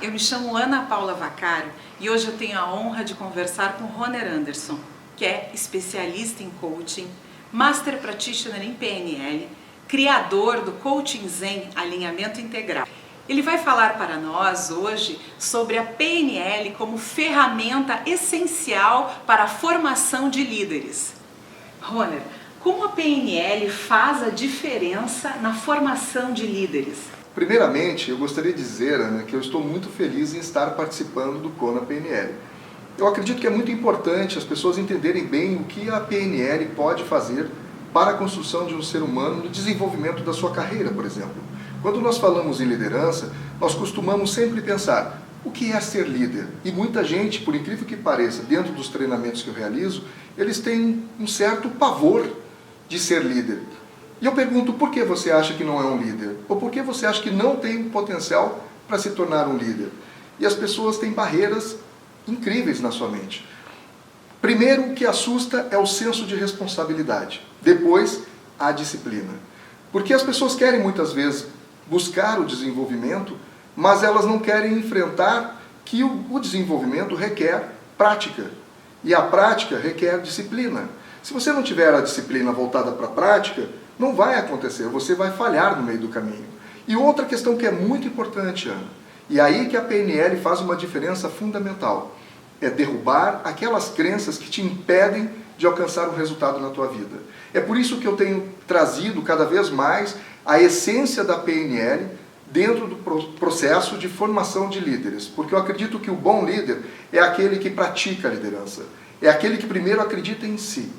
eu me chamo Ana Paula Vaccaro e hoje eu tenho a honra de conversar com Roner Anderson, que é especialista em coaching, Master Practitioner em PNL, criador do Coaching Zen Alinhamento Integral. Ele vai falar para nós hoje sobre a PNL como ferramenta essencial para a formação de líderes. Roner, como a PNL faz a diferença na formação de líderes? Primeiramente, eu gostaria de dizer, Ana, que eu estou muito feliz em estar participando do Kona PNL. Eu acredito que é muito importante as pessoas entenderem bem o que a PNL pode fazer para a construção de um ser humano no desenvolvimento da sua carreira, por exemplo. Quando nós falamos em liderança, nós costumamos sempre pensar, o que é ser líder? E muita gente, por incrível que pareça, dentro dos treinamentos que eu realizo, eles têm um certo pavor de ser líder. E eu pergunto, por que você acha que não é um líder? Ou por que você acha que não tem potencial para se tornar um líder? E as pessoas têm barreiras incríveis na sua mente. Primeiro, o que assusta é o senso de responsabilidade. Depois, a disciplina. Porque as pessoas querem muitas vezes buscar o desenvolvimento, mas elas não querem enfrentar que o desenvolvimento requer prática. E a prática requer disciplina. Se você não tiver a disciplina voltada para a prática, não vai acontecer, você vai falhar no meio do caminho. E outra questão que é muito importante, Ana, e aí que a PNL faz uma diferença fundamental, é derrubar aquelas crenças que te impedem de alcançar um resultado na tua vida. É por isso que eu tenho trazido cada vez mais a essência da PNL dentro do processo de formação de líderes, porque eu acredito que o bom líder é aquele que pratica a liderança, é aquele que primeiro acredita em si.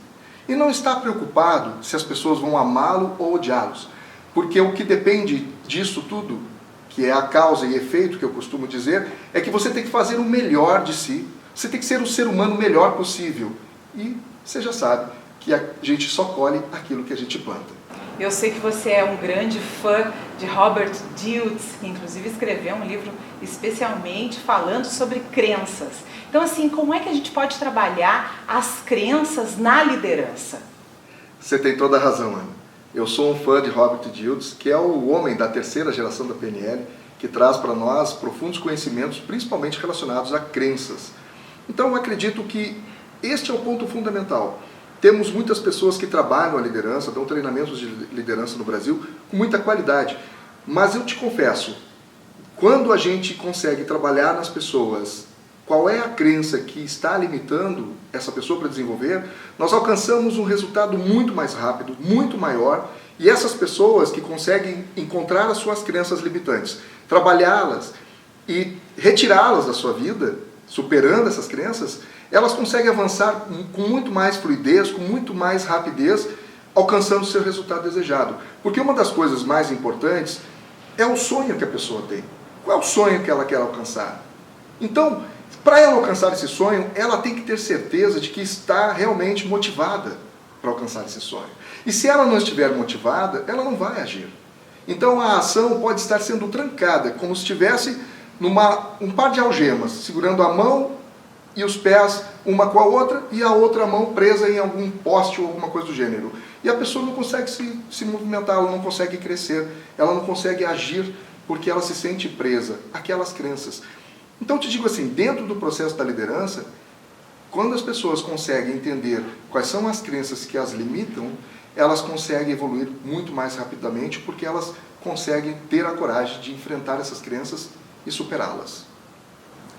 E não está preocupado se as pessoas vão amá-lo ou odiá-los. Porque o que depende disso tudo, que é a causa e efeito que eu costumo dizer, é que você tem que fazer o melhor de si. Você tem que ser o ser humano melhor possível. E você já sabe que a gente só colhe aquilo que a gente planta. Eu sei que você é um grande fã de Robert Dilts, que inclusive escreveu um livro especialmente falando sobre crenças. Então, assim, como é que a gente pode trabalhar as crenças na liderança? Você tem toda a razão, Ana. Eu sou um fã de Robert Dilts, que é o homem da terceira geração da PNL, que traz para nós profundos conhecimentos, principalmente relacionados a crenças. Então, eu acredito que este é o ponto fundamental. Temos muitas pessoas que trabalham a liderança, dão treinamentos de liderança no Brasil com muita qualidade. Mas eu te confesso, quando a gente consegue trabalhar nas pessoas qual é a crença que está limitando essa pessoa para desenvolver, nós alcançamos um resultado muito mais rápido, muito maior, e essas pessoas que conseguem encontrar as suas crenças limitantes, trabalhá-las e retirá-las da sua vida, superando essas crenças, elas conseguem avançar com muito mais fluidez, com muito mais rapidez, alcançando o seu resultado desejado. Porque uma das coisas mais importantes é o sonho que a pessoa tem. Qual é o sonho que ela quer alcançar? Então, para ela alcançar esse sonho, ela tem que ter certeza de que está realmente motivada para alcançar esse sonho. E se ela não estiver motivada, ela não vai agir. Então a ação pode estar sendo trancada, como se estivesse um par de algemas, segurando a mão e os pés uma com a outra, e a outra mão presa em algum poste ou alguma coisa do gênero. E a pessoa não consegue se movimentar, ela não consegue crescer, ela não consegue agir, porque ela se sente presa àquelas crenças. Então eu te digo assim, dentro do processo da liderança, quando as pessoas conseguem entender quais são as crenças que as limitam, elas conseguem evoluir muito mais rapidamente, porque elas conseguem ter a coragem de enfrentar essas crenças e superá-las.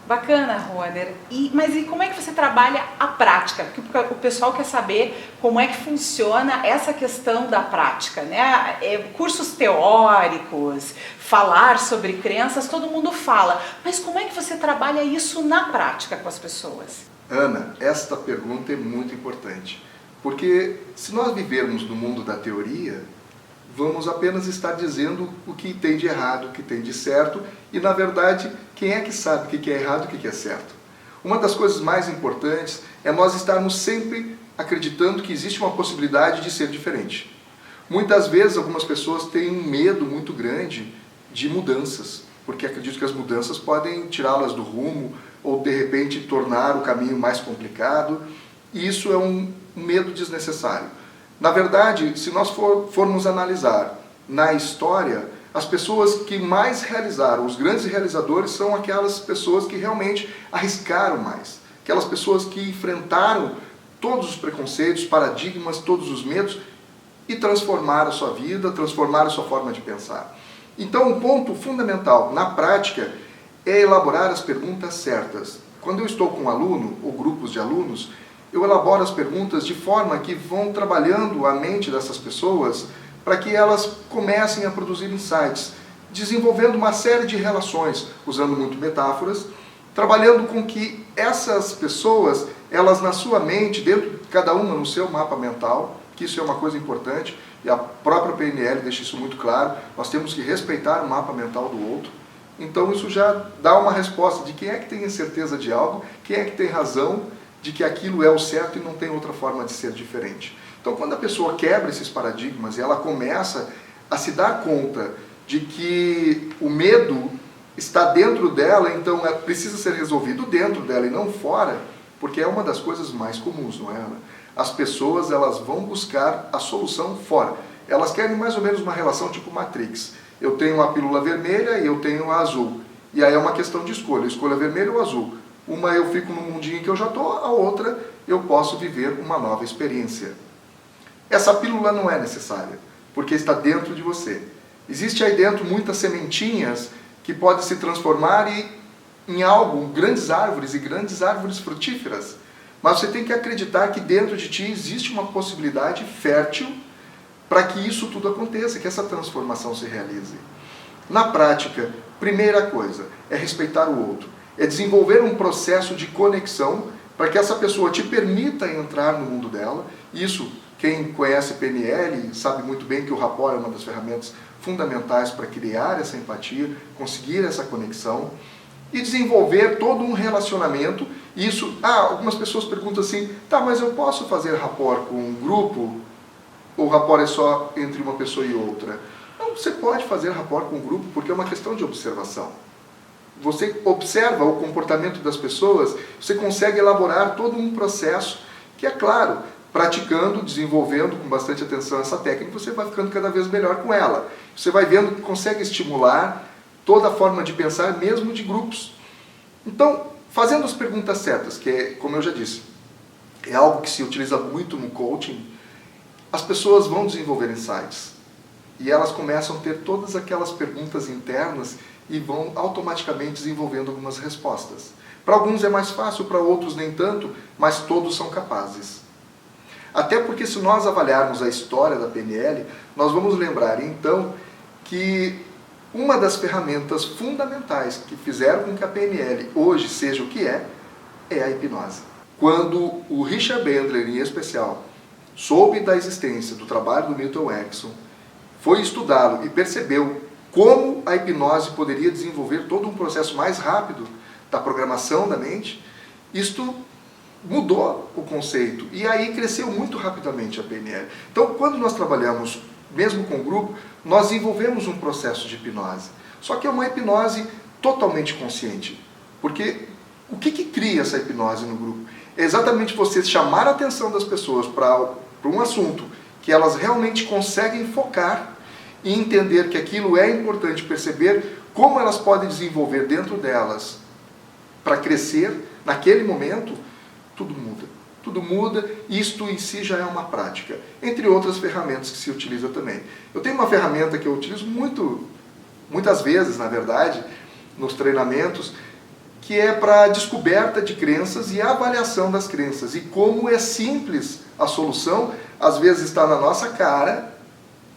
Bacana, Roner. Mas como é que você trabalha a prática? Porque o pessoal quer saber como é que funciona essa questão da prática, né? Cursos teóricos, falar sobre crenças, todo mundo fala. Mas como é que você trabalha isso na prática com as pessoas? Ana, esta pergunta é muito importante. Porque se nós vivermos no mundo da teoria, vamos apenas estar dizendo o que tem de errado, o que tem de certo, e na verdade, quem é que sabe o que é errado e o que é certo? Uma das coisas mais importantes é nós estarmos sempre acreditando que existe uma possibilidade de ser diferente. Muitas vezes algumas pessoas têm um medo muito grande de mudanças, porque acreditam que as mudanças podem tirá-las do rumo, ou de repente tornar o caminho mais complicado, e isso é um medo desnecessário. Na verdade, se nós formos analisar na história, as pessoas que mais realizaram, os grandes realizadores, são aquelas pessoas que realmente arriscaram mais. Aquelas pessoas que enfrentaram todos os preconceitos, paradigmas, todos os medos e transformaram a sua vida, transformaram a sua forma de pensar. Então, um ponto fundamental na prática é elaborar as perguntas certas. Quando eu estou com um aluno ou grupos de alunos, eu elaboro as perguntas de forma que vão trabalhando a mente dessas pessoas para que elas comecem a produzir insights, desenvolvendo uma série de relações, usando muito metáforas, trabalhando com que essas pessoas, elas na sua mente, dentro, cada uma no seu mapa mental, que isso é uma coisa importante, e a própria PNL deixa isso muito claro, nós temos que respeitar o mapa mental do outro. Então isso já dá uma resposta de quem é que tem certeza de algo, quem é que tem razão de que aquilo é o certo e não tem outra forma de ser diferente. Então quando a pessoa quebra esses paradigmas e ela começa a se dar conta de que o medo está dentro dela, então precisa ser resolvido dentro dela e não fora, porque é uma das coisas mais comuns, não é, Ana? As pessoas, elas vão buscar a solução fora. Elas querem mais ou menos uma relação tipo Matrix. Eu tenho a pílula vermelha e eu tenho a azul. E aí é uma questão de escolha. Eu escolho a vermelha ou a azul. Uma eu fico no mundinho que eu já estou, a outra eu posso viver uma nova experiência. Essa pílula não é necessária, porque está dentro de você. Existe aí dentro muitas sementinhas que podem se transformar em algo, grandes árvores e grandes árvores frutíferas. Mas você tem que acreditar que dentro de ti existe uma possibilidade fértil para que isso tudo aconteça, que essa transformação se realize. Na prática, primeira coisa é respeitar o outro, é desenvolver um processo de conexão para que essa pessoa te permita entrar no mundo dela. Isso, quem conhece PNL sabe muito bem que o rapport é uma das ferramentas fundamentais para criar essa empatia, conseguir essa conexão e desenvolver todo um relacionamento. Isso, algumas pessoas perguntam assim, tá, mas eu posso fazer rapport com um grupo? Ou rapport é só entre uma pessoa e outra? Não, você pode fazer rapport com um grupo porque é uma questão de observação. Você observa o comportamento das pessoas, você consegue elaborar todo um processo que, é claro, praticando, desenvolvendo com bastante atenção essa técnica, você vai ficando cada vez melhor com ela. Você vai vendo que consegue estimular toda a forma de pensar, mesmo de grupos. Então, fazendo as perguntas certas, que é, como eu já disse, é algo que se utiliza muito no coaching, as pessoas vão desenvolver insights. E elas começam a ter todas aquelas perguntas internas e vão automaticamente desenvolvendo algumas respostas. Para alguns é mais fácil, para outros nem tanto, mas todos são capazes. Até porque se nós avaliarmos a história da PNL, nós vamos lembrar então que uma das ferramentas fundamentais que fizeram com que a PNL hoje seja o que é a hipnose. Quando o Richard Bandler, em especial, soube da existência do trabalho do Milton Erickson, foi estudá-lo e percebeu como a hipnose poderia desenvolver todo um processo mais rápido da programação da mente, isto mudou o conceito e aí cresceu muito rapidamente a PNL. Então, quando nós trabalhamos, mesmo com o grupo, nós desenvolvemos um processo de hipnose. Só que é uma hipnose totalmente consciente. Porque o que cria essa hipnose no grupo? É exatamente você chamar a atenção das pessoas para um assunto que elas realmente conseguem focar e entender que aquilo é importante, perceber como elas podem desenvolver dentro delas para crescer naquele momento. Tudo muda. Tudo muda, isto em si já é uma prática, entre outras ferramentas que se utiliza também. Eu tenho uma ferramenta que eu utilizo muitas vezes, na verdade, nos treinamentos, que é para descoberta de crenças e avaliação das crenças. E como é simples a solução, às vezes está na nossa cara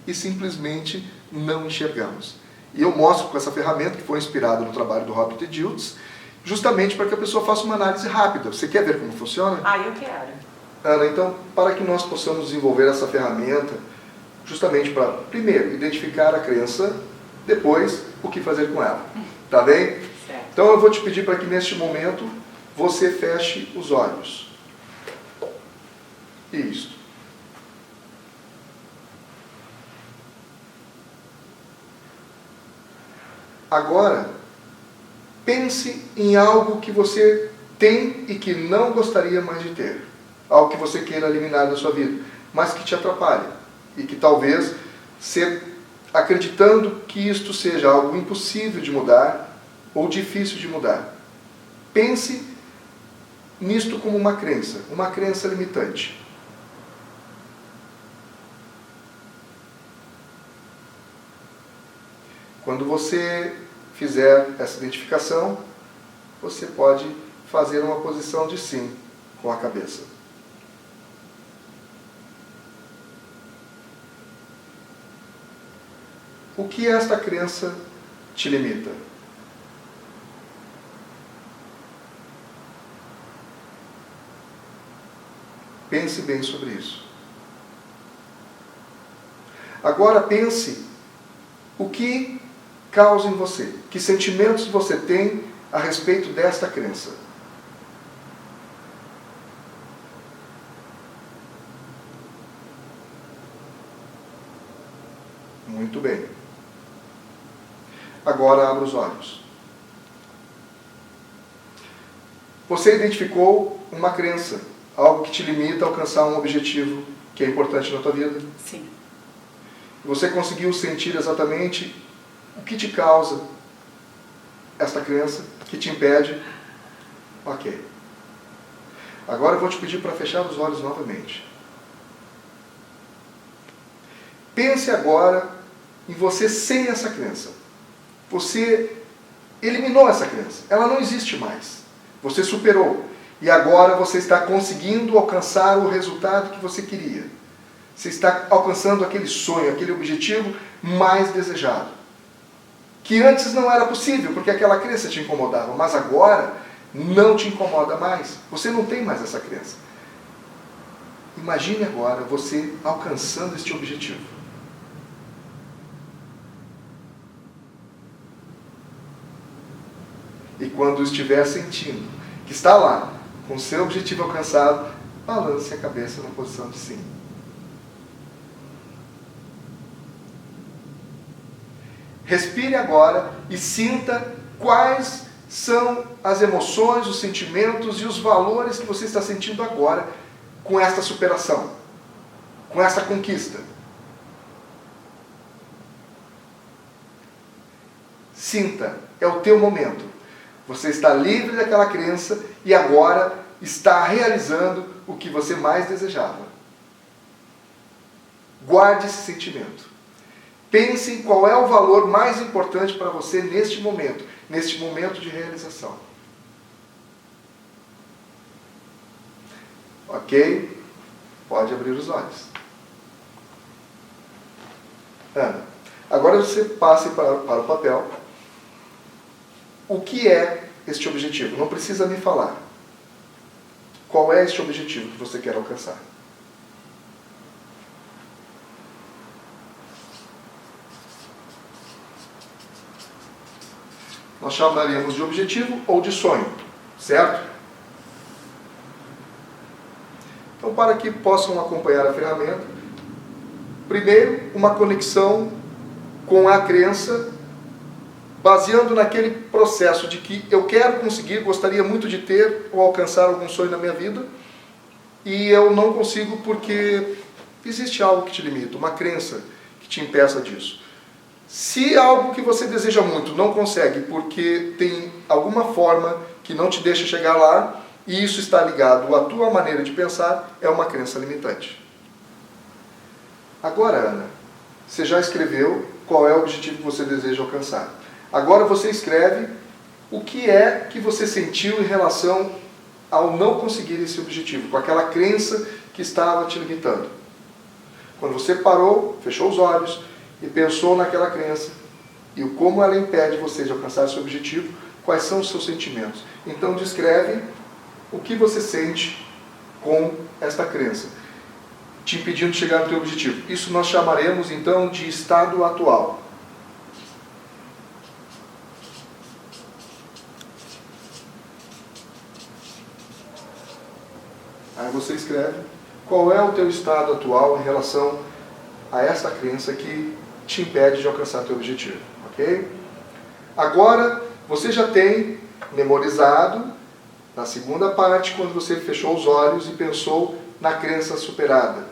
e simplesmente não enxergamos. E eu mostro com essa ferramenta, que foi inspirada no trabalho do Robert T. Dilts, justamente para que a pessoa faça uma análise rápida. Você quer ver como funciona? Eu quero. Ana, então, para que nós possamos desenvolver essa ferramenta, justamente para, primeiro, identificar a crença, depois, o que fazer com ela. Tá bem? Certo. Então eu vou te pedir para que neste momento você feche os olhos. Isso. Agora, pense em algo que você tem e que não gostaria mais de ter. Algo que você queira eliminar da sua vida, mas que te atrapalha. E que talvez ser acreditando que isto seja algo impossível de mudar ou difícil de mudar. Pense nisto como uma crença limitante. Quando você fizer essa identificação, você pode fazer uma posição de sim com a cabeça. O que esta crença te limita? Pense bem sobre isso. Agora pense o que causa em você, que sentimentos você tem a respeito desta crença. Muito bem. Agora abra os olhos. Você identificou uma crença, algo que te limita a alcançar um objetivo que é importante na tua vida? Sim. Você conseguiu sentir exatamente o que te causa esta crença, que te impede? Ok. Agora eu vou te pedir para fechar os olhos novamente. Pense agora em você sem essa crença. Você eliminou essa crença. Ela não existe mais. Você superou. E agora você está conseguindo alcançar o resultado que você queria. Você está alcançando aquele sonho, aquele objetivo mais desejado. Que antes não era possível, porque aquela crença te incomodava. Mas agora não te incomoda mais. Você não tem mais essa crença. Imagine agora você alcançando este objetivo. E quando estiver sentindo que está lá, com o seu objetivo alcançado, balance a cabeça na posição de sim. Respire agora e sinta quais são as emoções, os sentimentos e os valores que você está sentindo agora com esta superação, com esta conquista. Sinta, é o teu momento. Você está livre daquela crença e agora está realizando o que você mais desejava. Guarde esse sentimento. Pense em qual é o valor mais importante para você neste momento de realização. Ok? Pode abrir os olhos. Ana, agora você passe para o papel. O que é este objetivo? Não precisa me falar. Qual é este objetivo que você quer alcançar? Nós chamaríamos de objetivo ou de sonho, certo? Então, para que possam acompanhar a ferramenta, primeiro, uma conexão com a crença, baseando naquele processo de que eu quero conseguir, gostaria muito de ter ou alcançar algum sonho na minha vida, e eu não consigo porque existe algo que te limita, uma crença que te impeça disso. Se algo que você deseja muito não consegue porque tem alguma forma que não te deixa chegar lá, e isso está ligado à tua maneira de pensar, é uma crença limitante. Agora, Ana, você já escreveu qual é o objetivo que você deseja alcançar. Agora você escreve o que é que você sentiu em relação ao não conseguir esse objetivo, com aquela crença que estava te limitando. Quando você parou, fechou os olhos e pensou naquela crença e como ela impede você de alcançar esse objetivo, quais são os seus sentimentos. Então descreve o que você sente com esta crença, te impedindo de chegar no teu objetivo. Isso nós chamaremos então de estado atual. Aí você escreve qual é o teu estado atual em relação a esta crença que te impede de alcançar teu objetivo, ok? Agora, você já tem memorizado, na segunda parte, quando você fechou os olhos e pensou na crença superada.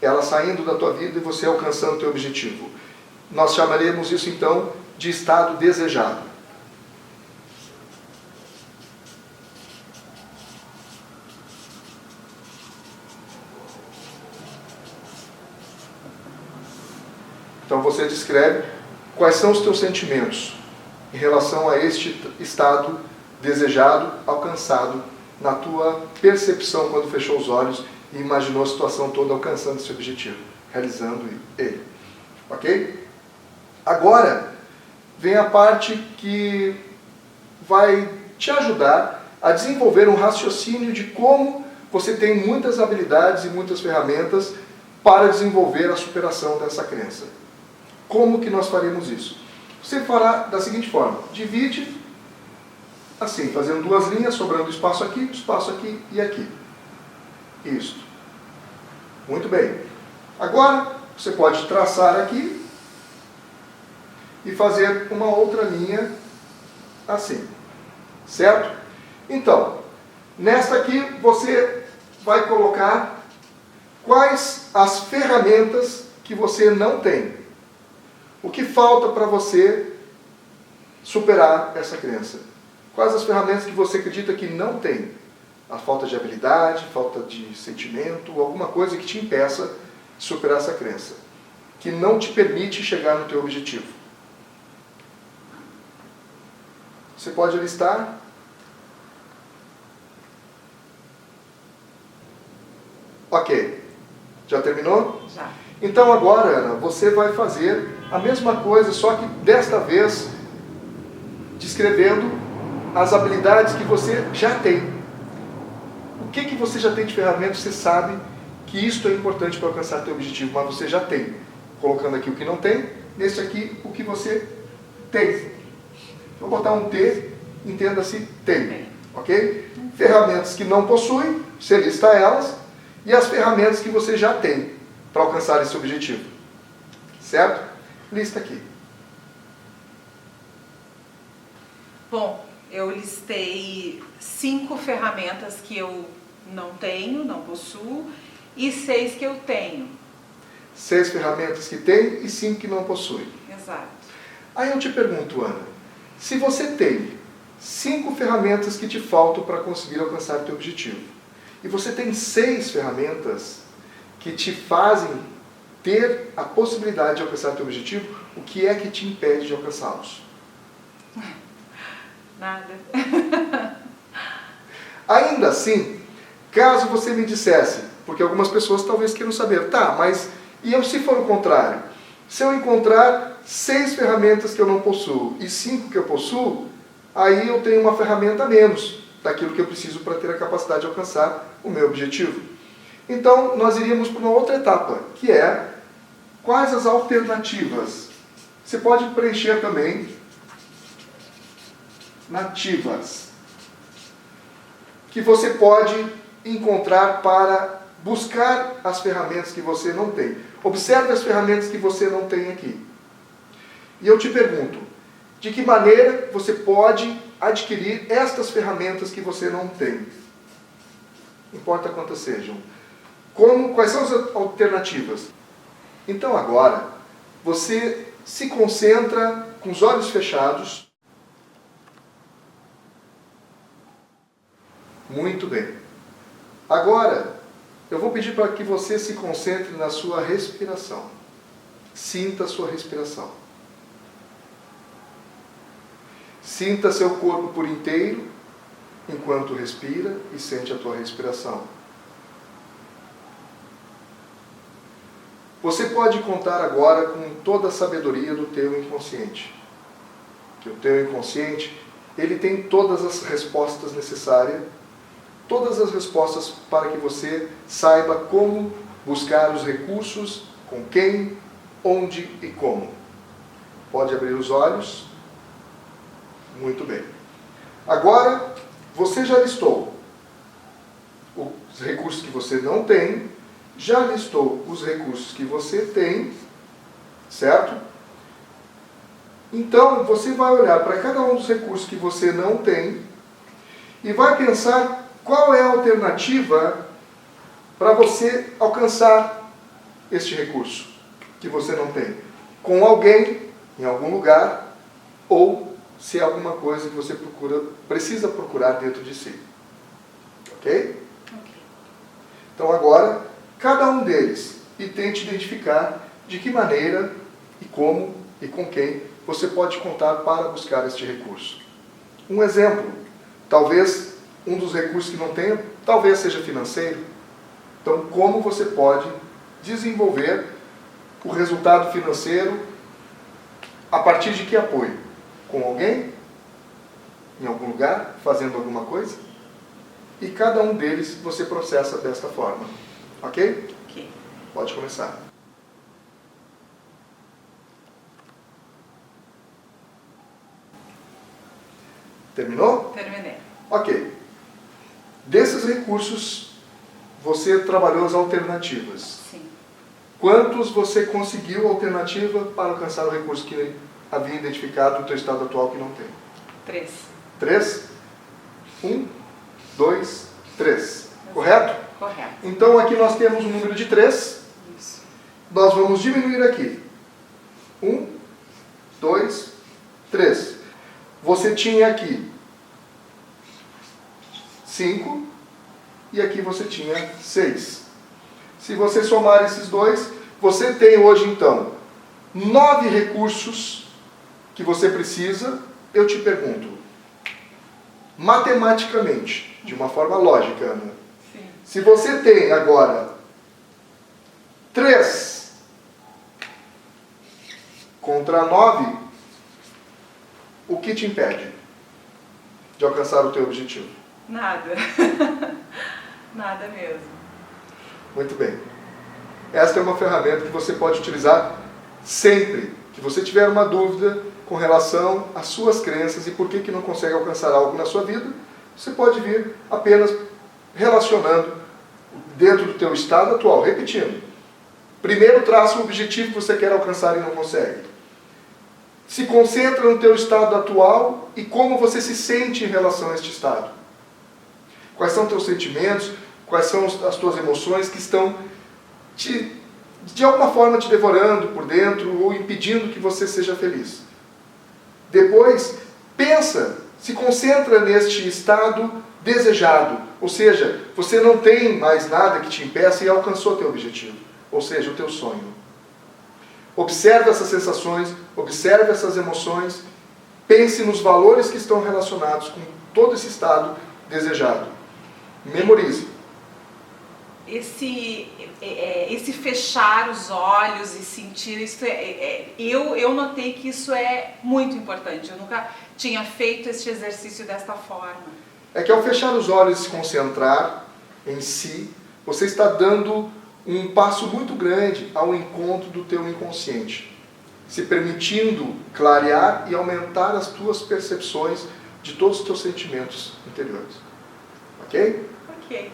Ela saindo da tua vida e você alcançando teu objetivo. Nós chamaremos isso então de estado desejado. Então você descreve quais são os teus sentimentos em relação a este estado desejado, alcançado na tua percepção quando fechou os olhos e imaginou a situação toda alcançando esse objetivo, realizando ele. Ok? Agora vem a parte que vai te ajudar a desenvolver um raciocínio de como você tem muitas habilidades e muitas ferramentas para desenvolver a superação dessa crença. Como que nós faremos isso? Você fará da seguinte forma: divide assim, fazendo duas linhas, sobrando espaço aqui e aqui. Isso. Muito bem. Agora, você pode traçar aqui e fazer uma outra linha assim. Certo? Então, nesta aqui você vai colocar quais as ferramentas que você não tem. O que falta para você superar essa crença? Quais as ferramentas que você acredita que não tem? A falta de habilidade, falta de sentimento, alguma coisa que te impeça de superar essa crença, que não te permite chegar no teu objetivo. Você pode listar? Ok. Já terminou? Já. Então agora, Ana, você vai fazer a mesma coisa, só que desta vez descrevendo as habilidades que você já tem. O que você já tem de ferramentas? Você sabe que isto é importante para alcançar teu objetivo, mas você já tem. Colocando aqui o que não tem, nesse aqui o que você tem. Vou botar um T, entenda-se tem. Ok? Ferramentas que não possui, você lista elas, e as ferramentas que você já tem para alcançar esse objetivo. Certo? Lista aqui. Bom, eu listei 5 ferramentas que eu não tenho, não possuo, e 6 que eu tenho. 6 ferramentas que tem e 5 que não possui. Exato. Aí eu te pergunto, Ana, se você tem 5 ferramentas que te faltam para conseguir alcançar o teu objetivo, e você tem 6 ferramentas que te fazem ter a possibilidade de alcançar o teu objetivo, o que é que te impede de alcançá-los? Nada. Ainda assim, caso você me dissesse, porque algumas pessoas talvez queiram saber, tá, mas e eu se for o contrário? Se eu encontrar 6 ferramentas que eu não possuo e 5 que eu possuo, aí eu tenho uma ferramenta a menos daquilo que eu preciso para ter a capacidade de alcançar o meu objetivo. Então, nós iríamos para uma outra etapa, que é quais as alternativas. Você pode preencher também nativas, que você pode encontrar para buscar as ferramentas que você não tem. Observe as ferramentas que você não tem aqui. E eu te pergunto, de que maneira você pode adquirir estas ferramentas que você não tem? Não importa quantas sejam. Quais são as alternativas? Então agora, você se concentra com os olhos fechados. Muito bem. Agora, eu vou pedir para que você se concentre na sua respiração. Sinta a sua respiração. Sinta seu corpo por inteiro, enquanto respira e sente a tua respiração. Você pode contar agora com toda a sabedoria do teu inconsciente. Que o teu inconsciente, ele tem todas as respostas necessárias, todas as respostas para que você saiba como buscar os recursos, com quem, onde e como. Pode abrir os olhos. Muito bem. Agora, você já listou os recursos que você não tem, já listou os recursos que você tem, certo? Então, você vai olhar para cada um dos recursos que você não tem e vai pensar qual é a alternativa para você alcançar este recurso que você não tem. com alguém, em algum lugar, ou se é alguma coisa que você precisa procurar dentro de si. Ok? Ok. Então agora, cada um deles, e tente identificar de que maneira e como e com quem você pode contar para buscar este recurso. Um exemplo, talvez um dos recursos que não tenha, talvez seja financeiro. Então, como você pode desenvolver o resultado financeiro a partir de que apoio? Com alguém? Em algum lugar? Fazendo alguma coisa? E cada um deles você processa desta forma. Ok? Ok. Pode começar. Terminou? Terminei. Ok. Desses recursos, você trabalhou as alternativas. Sim. Quantos você conseguiu alternativa para alcançar o recurso que havia identificado no teu estado atual que não tem? 3. 3? 1, 2, 3. Correto? Correto. Então aqui nós temos um número de 3. Isso. Nós vamos diminuir aqui. 1, 2, 3. Você tinha aqui 5 e aqui você tinha 6. Se você somar esses dois, você tem hoje então 9 recursos que você precisa. Eu te pergunto, matematicamente, de uma forma lógica, Ana, Sim. se você tem agora 3 contra 9, o que te impede de alcançar o teu objetivo? Nada. Nada mesmo. Muito bem. Esta é uma ferramenta que você pode utilizar sempre que você tiver uma dúvida com relação às suas crenças e por que não consegue alcançar algo na sua vida. Você pode vir apenas relacionando dentro do teu estado atual. Repetindo. Primeiro traça o objetivo que você quer alcançar e não consegue. Se concentra no teu estado atual e como você se sente em relação a este estado. Quais são os teus sentimentos, quais são as tuas emoções que estão de alguma forma te devorando por dentro ou impedindo que você seja feliz. Depois, pensa, se concentra neste estado desejado, ou seja, você não tem mais nada que te impeça e alcançou teu objetivo, ou seja, o teu sonho. Observe essas sensações, observe essas emoções, pense nos valores que estão relacionados com todo esse estado desejado. Memorize. Esse fechar os olhos e sentir, eu notei que isso é muito importante. Eu nunca tinha feito este exercício desta forma. É que ao fechar os olhos e se concentrar em si, você está dando um passo muito grande ao encontro do teu inconsciente, se permitindo clarear e aumentar as tuas percepções de todos os teus sentimentos interiores. Ok? Ok.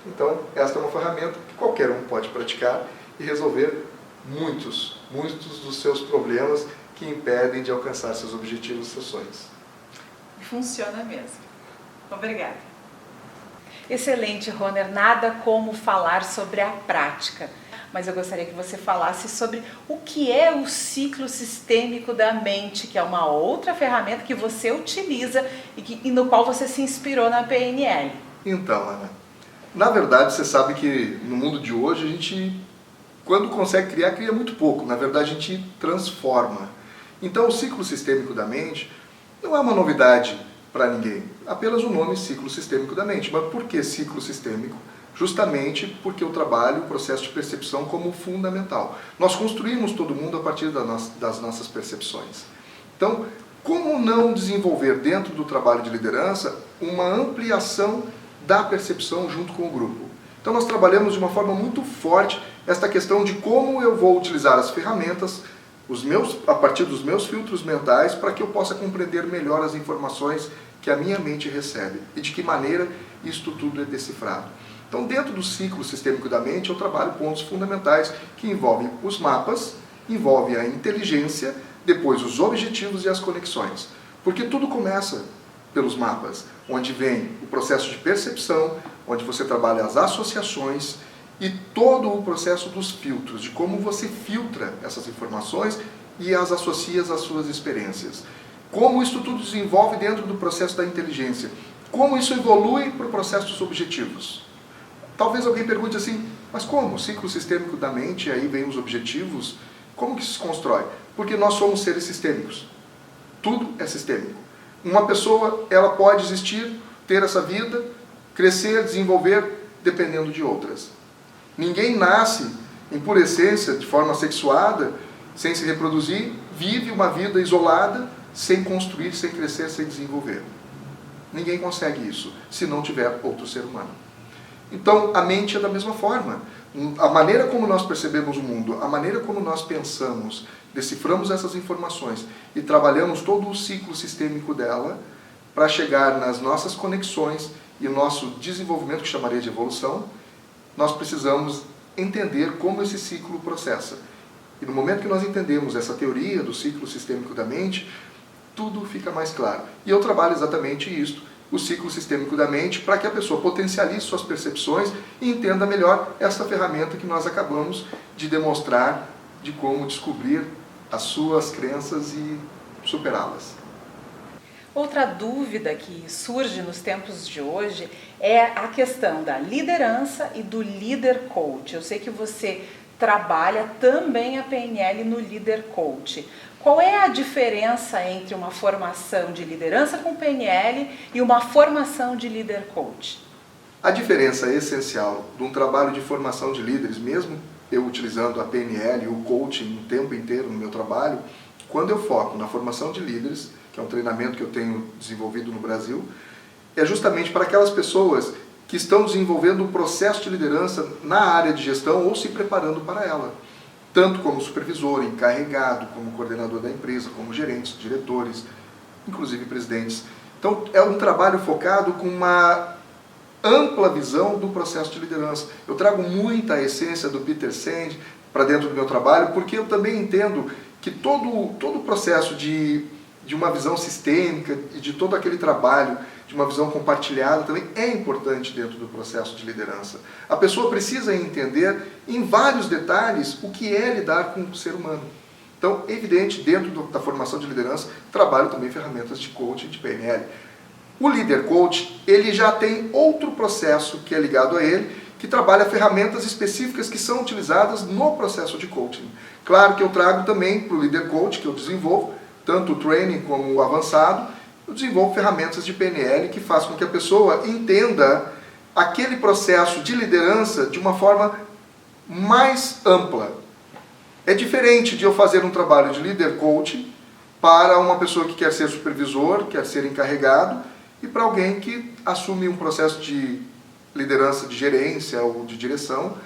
Então, esta é uma ferramenta que qualquer um pode praticar e resolver muitos dos seus problemas que impedem de alcançar seus objetivos e seus sonhos. Funciona mesmo. Obrigada. Excelente, Roner. Nada como falar sobre a prática. Mas eu gostaria que você falasse sobre o que é o ciclo sistêmico da mente, que é uma outra ferramenta que você utiliza e no qual você se inspirou na PNL. Então, Ana, na verdade, você sabe que no mundo de hoje a gente, quando consegue criar, cria muito pouco. Na verdade, a gente transforma. Então, o ciclo sistêmico da mente não é uma novidade para ninguém. Apenas o nome ciclo sistêmico da mente. Mas por que ciclo sistêmico? Justamente porque eu trabalho o processo de percepção como fundamental. Nós construímos todo mundo a partir das nossas percepções. Então, como não desenvolver dentro do trabalho de liderança uma ampliação da percepção junto com o grupo? Então nós trabalhamos de uma forma muito forte esta questão de como eu vou utilizar as ferramentas a partir dos meus filtros mentais para que eu possa compreender melhor as informações que a minha mente recebe e de que maneira isto tudo é decifrado. Então, dentro do ciclo sistêmico da mente, eu trabalho pontos fundamentais que envolvem os mapas, envolvem a inteligência, depois os objetivos e as conexões. Porque tudo começa pelos mapas, onde vem o processo de percepção, onde você trabalha as associações e todo o processo dos filtros, de como você filtra essas informações e as associa às suas experiências. Como isso tudo desenvolve dentro do processo da inteligência. Como isso evolui para o processo dos objetivos. Talvez alguém pergunte assim, mas como? O ciclo sistêmico da mente, aí vem os objetivos, como que isso se constrói? Porque nós somos seres sistêmicos. Tudo é sistêmico. Uma pessoa, ela pode existir, ter essa vida, crescer, desenvolver, dependendo de outras. Ninguém nasce, em pura essência, de forma sexuada, sem se reproduzir, vive uma vida isolada, sem construir, sem crescer, sem desenvolver. Ninguém consegue isso, se não tiver outro ser humano. Então, a mente é da mesma forma. A maneira como nós percebemos o mundo, a maneira como nós pensamos, deciframos essas informações e trabalhamos todo o ciclo sistêmico dela para chegar nas nossas conexões e o nosso desenvolvimento, que chamaria de evolução, nós precisamos entender como esse ciclo processa. E no momento que nós entendemos essa teoria do ciclo sistêmico da mente, tudo fica mais claro. E eu trabalho exatamente isso, o ciclo sistêmico da mente, para que a pessoa potencialize suas percepções e entenda melhor essa ferramenta que nós acabamos de demonstrar de como descobrir as suas crenças e superá-las. Outra dúvida que surge nos tempos de hoje é a questão da liderança e do líder coach. Eu sei que você trabalha também a PNL no líder coach. Qual é a diferença entre uma formação de liderança com PNL e uma formação de líder coach? A diferença essencial de um trabalho de formação de líderes, mesmo eu utilizando a PNL e o coaching o tempo inteiro no meu trabalho, quando eu foco na formação de líderes, que é um treinamento que eu tenho desenvolvido no Brasil, é justamente para aquelas pessoas que estão desenvolvendo um processo de liderança na área de gestão ou se preparando para ela. Tanto como supervisor, encarregado, como coordenador da empresa, como gerentes, diretores, inclusive presidentes. Então, é um trabalho focado com uma ampla visão do processo de liderança. Eu trago muita essência do Peter Senge para dentro do meu trabalho, porque eu também entendo que todo o processo de uma visão sistêmica e de todo aquele trabalho, de uma visão compartilhada, também é importante dentro do processo de liderança. A pessoa precisa entender em vários detalhes o que é lidar com o ser humano. Então, é evidente, dentro da formação de liderança, trabalho também ferramentas de coaching, de PNL. O líder coach, ele já tem outro processo que é ligado a ele, que trabalha ferramentas específicas que são utilizadas no processo de coaching. Claro que eu trago também para o líder coach, que eu desenvolvo, tanto o training como o avançado, eu desenvolvo ferramentas de PNL que fazem com que a pessoa entenda aquele processo de liderança de uma forma mais ampla. É diferente de eu fazer um trabalho de líder coaching para uma pessoa que quer ser supervisor, quer ser encarregado, e para alguém que assume um processo de liderança, de gerência ou de direção,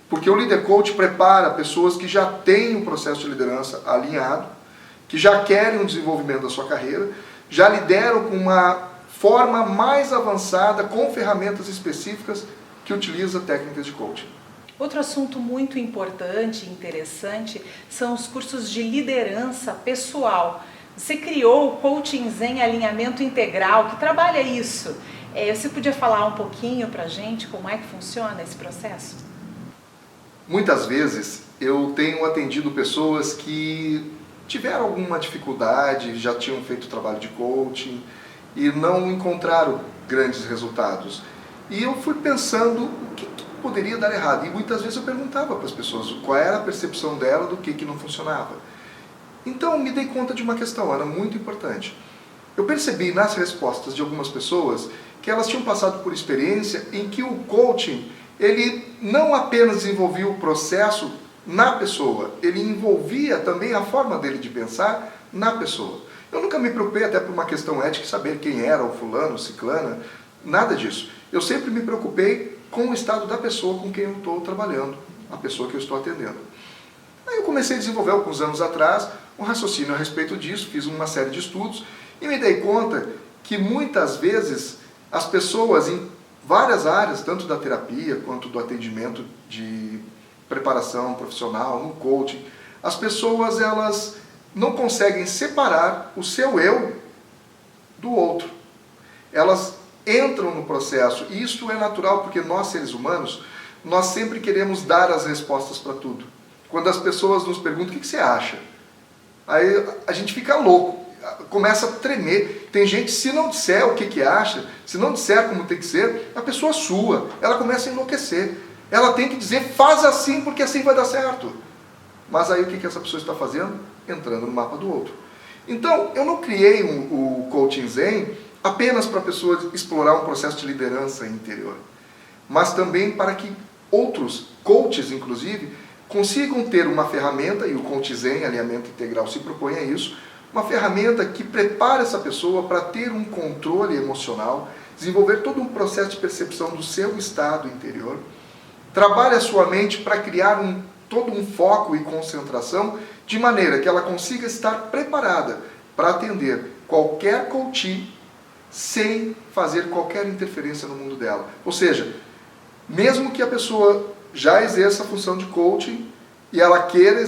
porque o líder coach prepara pessoas que já têm um processo de liderança alinhado, que já querem um desenvolvimento da sua carreira, já lideram com uma forma mais avançada, com ferramentas específicas que utiliza técnicas de coaching. Outro assunto muito importante e interessante são os cursos de liderança pessoal. Você criou o Coaching Zen Alinhamento Integral, que trabalha isso. Você podia falar um pouquinho para a gente como é que funciona esse processo? Muitas vezes eu tenho atendido pessoas que tiveram alguma dificuldade, já tinham feito trabalho de coaching e não encontraram grandes resultados. E eu fui pensando o que poderia dar errado. E muitas vezes eu perguntava para as pessoas qual era a percepção dela do que não funcionava. Então me dei conta de uma questão, era muito importante. Eu percebi nas respostas de algumas pessoas que elas tinham passado por experiência em que o coaching, ele não apenas desenvolvia o processo na pessoa, ele envolvia também a forma dele de pensar na pessoa. Eu nunca me preocupei, até por uma questão ética, saber quem era o fulano, o ciclana, nada disso. Eu sempre me preocupei com o estado da pessoa com quem eu estou trabalhando, a pessoa que eu estou atendendo. Aí eu comecei a desenvolver, alguns anos atrás, um raciocínio a respeito disso, fiz uma série de estudos e me dei conta que muitas vezes as pessoas em várias áreas, tanto da terapia quanto do atendimento de preparação profissional, no coaching, as pessoas elas não conseguem separar o seu eu do outro. Elas entram no processo, e isso é natural porque nós, seres humanos, nós sempre queremos dar as respostas para tudo. Quando as pessoas nos perguntam, o que você acha? Aí a gente fica louco, começa a tremer. Tem gente, se não disser o que acha, se não disser como tem que ser, a pessoa sua, ela começa a enlouquecer. Ela tem que dizer, faz assim, porque assim vai dar certo. Mas aí o que essa pessoa está fazendo? Entrando no mapa do outro. Então, eu não criei o Coaching Zen apenas para a pessoa explorar um processo de liderança interior, mas também para que outros coaches, inclusive, consigam ter uma ferramenta, e o Coaching Zen, Alinhamento Integral, se propõe a isso, uma ferramenta que prepara essa pessoa para ter um controle emocional, desenvolver todo um processo de percepção do seu estado interior, trabalhe a sua mente para criar todo um foco e concentração, de maneira que ela consiga estar preparada para atender qualquer coach sem fazer qualquer interferência no mundo dela. Ou seja, mesmo que a pessoa já exerça a função de coaching e ela queira,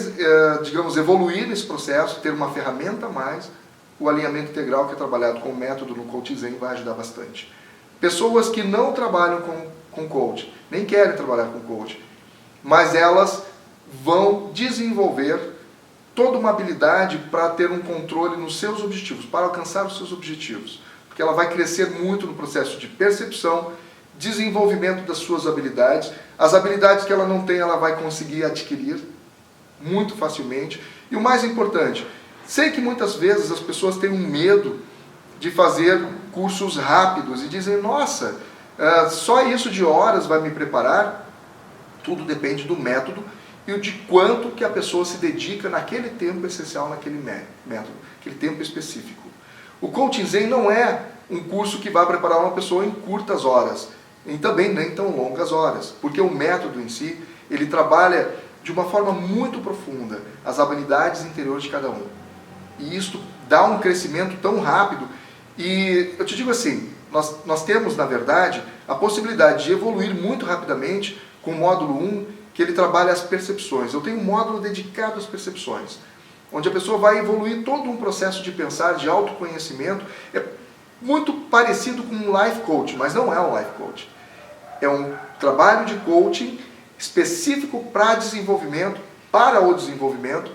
digamos, evoluir nesse processo, ter uma ferramenta a mais, o alinhamento integral, que é trabalhado com o método no Coaching Zen, vai ajudar bastante. Pessoas que não trabalham com coaching, nem querem trabalhar com coaching, mas elas vão desenvolver toda uma habilidade para ter um controle nos seus objetivos, para alcançar os seus objetivos. Porque ela vai crescer muito no processo de percepção, desenvolvimento das suas habilidades. As habilidades que ela não tem, ela vai conseguir adquirir muito facilmente. E o mais importante, sei que muitas vezes as pessoas têm um medo de fazer cursos rápidos e dizem, nossa, só isso de horas vai me preparar? Tudo depende do método e de quanto que a pessoa se dedica naquele tempo essencial, naquele método, aquele tempo específico. O Coaching Zen não é um curso que vai preparar uma pessoa em curtas horas, e também nem tão longas horas, porque o método em si, ele trabalha de uma forma muito profunda as habilidades interiores de cada um. E isso dá um crescimento tão rápido, e eu te digo assim, nós temos, na verdade, a possibilidade de evoluir muito rapidamente com o módulo 1, que ele trabalha as percepções. Eu tenho um módulo dedicado às percepções, onde a pessoa vai evoluir todo um processo de pensar, de autoconhecimento. É muito parecido com um life coach, mas não é um life coach. É um trabalho de coaching específico para desenvolvimento, para o desenvolvimento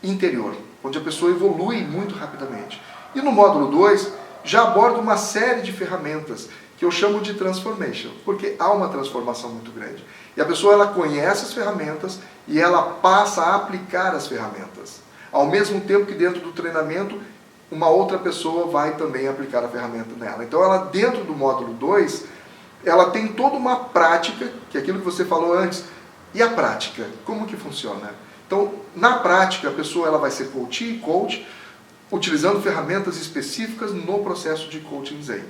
interior, onde a pessoa evolui muito rapidamente. E no módulo 2, já aborda uma série de ferramentas que eu chamo de transformation, porque há uma transformação muito grande. E a pessoa, ela conhece as ferramentas e ela passa a aplicar as ferramentas. Ao mesmo tempo que dentro do treinamento, uma outra pessoa vai também aplicar a ferramenta nela. Então, ela, dentro do módulo 2, ela tem toda uma prática, que é aquilo que você falou antes. E a prática? Como que funciona? Então, na prática, a pessoa ela vai ser coach, utilizando ferramentas específicas no processo de Coaching Zen.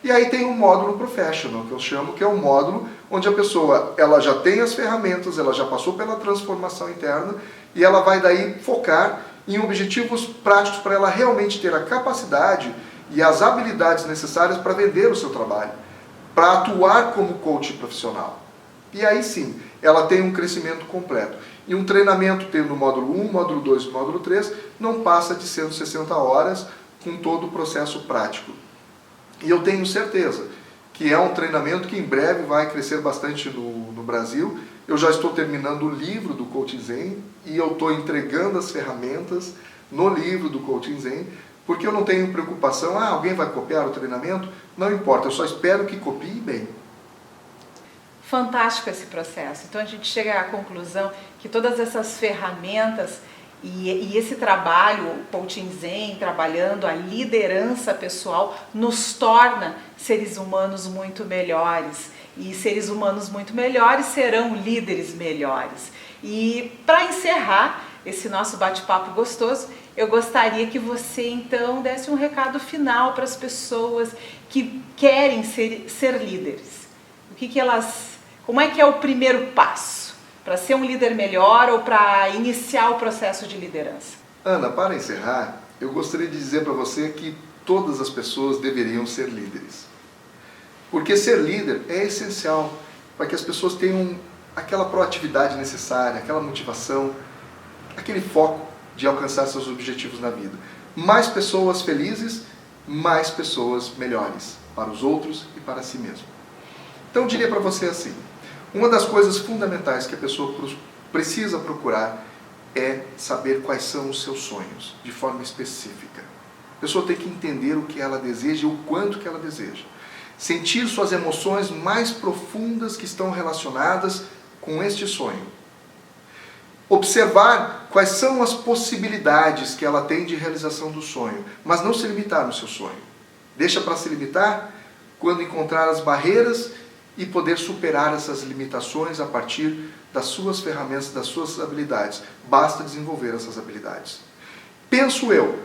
E aí tem um módulo professional, que eu chamo, que é um módulo onde a pessoa ela já tem as ferramentas, ela já passou pela transformação interna e ela vai daí focar em objetivos práticos para ela realmente ter a capacidade e as habilidades necessárias para vender o seu trabalho, para atuar como coach profissional. E aí sim, ela tem um crescimento completo. E um treinamento tendo no módulo 1, módulo 2 e módulo 3 não passa de 160 horas com todo o processo prático. E eu tenho certeza que é um treinamento que em breve vai crescer bastante no Brasil. Eu já estou terminando o livro do Coaching Zen e eu estou entregando as ferramentas no livro do Coaching Zen, porque eu não tenho preocupação, alguém vai copiar o treinamento? Não importa, eu só espero que copie bem. Fantástico esse processo. Então a gente chega à conclusão que todas essas ferramentas e esse trabalho, o Coaching Zen, trabalhando a liderança pessoal, nos torna seres humanos muito melhores. E seres humanos muito melhores serão líderes melhores. E para encerrar esse nosso bate-papo gostoso, eu gostaria que você então desse um recado final para as pessoas que querem ser líderes. Como é que é o primeiro passo para ser um líder melhor ou para iniciar o processo de liderança? Ana, para encerrar, eu gostaria de dizer para você que todas as pessoas deveriam ser líderes. Porque ser líder é essencial para que as pessoas tenham aquela proatividade necessária, aquela motivação, aquele foco de alcançar seus objetivos na vida. Mais pessoas felizes, mais pessoas melhores para os outros e para si mesmo. Então eu diria para você assim, uma das coisas fundamentais que a pessoa precisa procurar é saber quais são os seus sonhos, de forma específica. A pessoa tem que entender o que ela deseja e o quanto que ela deseja. Sentir suas emoções mais profundas que estão relacionadas com este sonho. Observar quais são as possibilidades que ela tem de realização do sonho, mas não se limitar no seu sonho. Deixa para se limitar quando encontrar as barreiras e poder superar essas limitações a partir das suas ferramentas, das suas habilidades. Basta desenvolver essas habilidades. Penso eu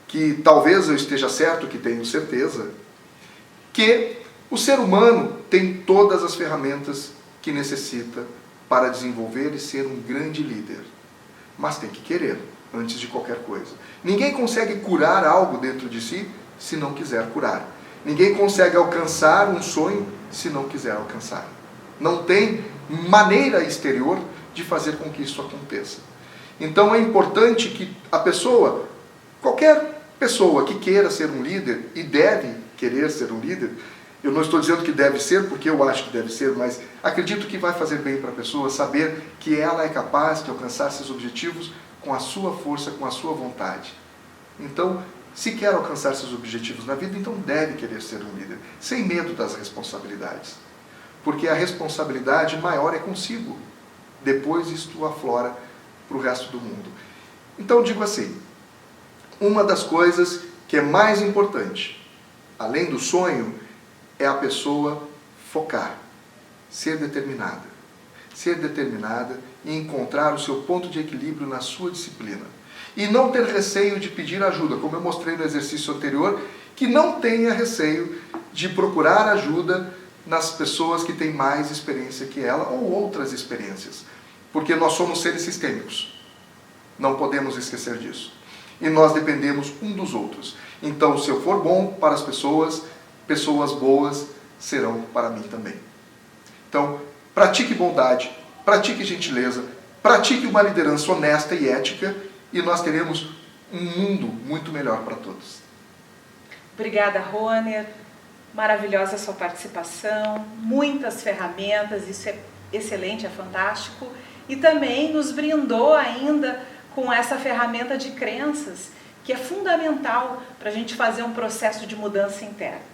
que talvez eu esteja certo, que tenho certeza, que o ser humano tem todas as ferramentas que necessita para desenvolver e ser um grande líder. Mas tem que querer, antes de qualquer coisa. Ninguém consegue curar algo dentro de si se não quiser curar. Ninguém consegue alcançar um sonho se não quiser alcançar. Não tem maneira exterior de fazer com que isso aconteça. Então é importante que a pessoa, qualquer pessoa que queira ser um líder e deve querer ser um líder, eu não estou dizendo que deve ser, porque eu acho que deve ser, mas acredito que vai fazer bem para a pessoa saber que ela é capaz de alcançar seus objetivos com a sua força, com a sua vontade. Então, se quer alcançar seus objetivos na vida, então deve querer ser um líder, sem medo das responsabilidades. Porque a responsabilidade maior é consigo. Depois isto aflora para o resto do mundo. Então digo assim, uma das coisas que é mais importante, além do sonho, é a pessoa focar, ser determinada. Ser determinada e encontrar o seu ponto de equilíbrio na sua disciplina. E não ter receio de pedir ajuda, como eu mostrei no exercício anterior, que não tenha receio de procurar ajuda nas pessoas que têm mais experiência que ela ou outras experiências. Porque nós somos seres sistêmicos. Não podemos esquecer disso. E nós dependemos um dos outros. Então, se eu for bom para as pessoas, pessoas boas serão para mim também. Então, pratique bondade, pratique gentileza, pratique uma liderança honesta e ética e nós teremos um mundo muito melhor para todos. Obrigada, Roner. Maravilhosa a sua participação, muitas ferramentas, isso é excelente, é fantástico. E também nos brindou ainda com essa ferramenta de crenças, que é fundamental para a gente fazer um processo de mudança interna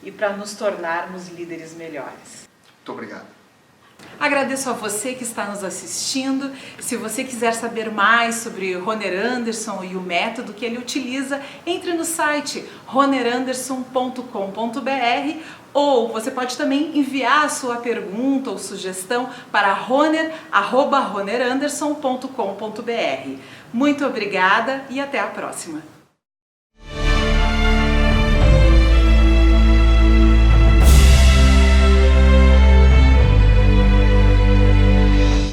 e para nos tornarmos líderes melhores. Muito obrigado. Agradeço a você que está nos assistindo. Se você quiser saber mais sobre Roner Anderson e o método que ele utiliza, entre no site roneranderson.com.br ou você pode também enviar a sua pergunta ou sugestão para roneranderson.com.br. Muito obrigada e até a próxima!